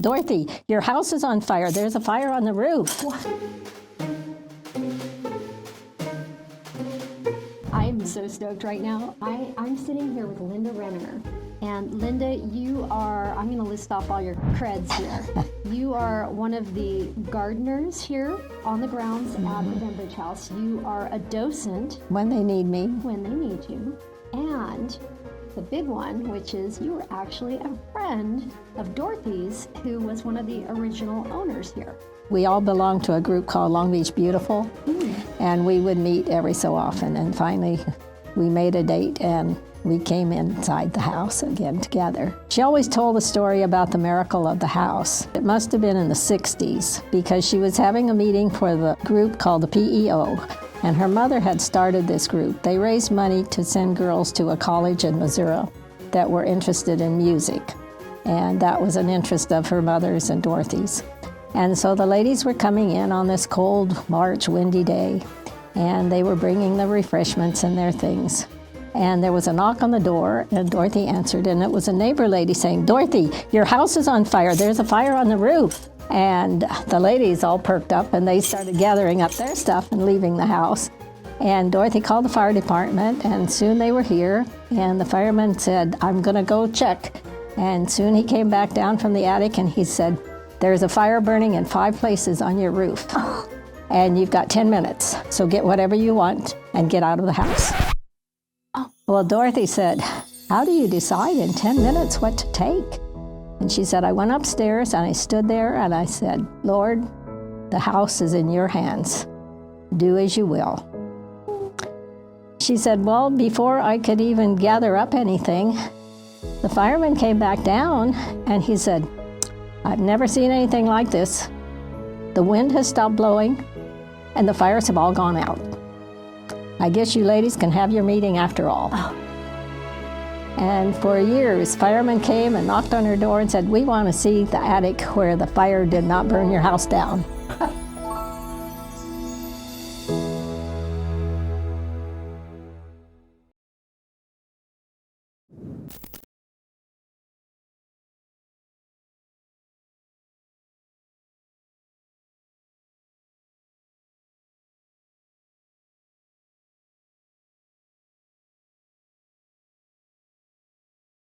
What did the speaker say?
Dorothy, your house is on fire. There's a fire on the roof. I'm so stoked right now. I'm sitting here with Linda Renner. And Linda, you are, I'm going to list off all your creds here. You are one of the gardeners here on the grounds at the Bembridge House. You are a docent. When they need me. When they need you. And the big one, which is you were actually a friend of Dorothy's, who was one of the original owners here. We all belonged to a group called Long Beach Beautiful, and we would meet every so often. And finally, we made a date, and we came inside the house again together. She always told the story about the miracle of the house. It must have been in the 60s, because she was having a meeting for the group called the PEO, and her mother had started this group. They raised money to send girls to a college in Missouri that were interested in music, and that was an interest of her mother's and Dorothy's. And so the ladies were coming in on this cold March windy day, and they were bringing the refreshments and their things. And there was a knock on the door, and Dorothy answered, and it was a neighbor lady saying, "Dorothy, your house is on fire. There's a fire on the roof." And the ladies all perked up, and they started gathering up their stuff and leaving the house. And Dorothy called the fire department, and soon they were here, and the fireman said, "I'm gonna go check." And soon he came back down from the attic, and he said, "There's a fire burning in 5 places on your roof, and you've got 10 minutes, so get whatever you want and get out of the house." Well, Dorothy said, "How do you decide in 10 minutes what to take?" And she said, "I went upstairs and I stood there and I said, 'Lord, the house is in your hands. Do as you will.'" She said, "Well, before I could even gather up anything, the fireman came back down and he said, 'I've never seen anything like this. The wind has stopped blowing and the fires have all gone out. I guess you ladies can have your meeting after all.'" And for years, firemen came and knocked on her door and said, "We want to see the attic where the fire did not burn your house down."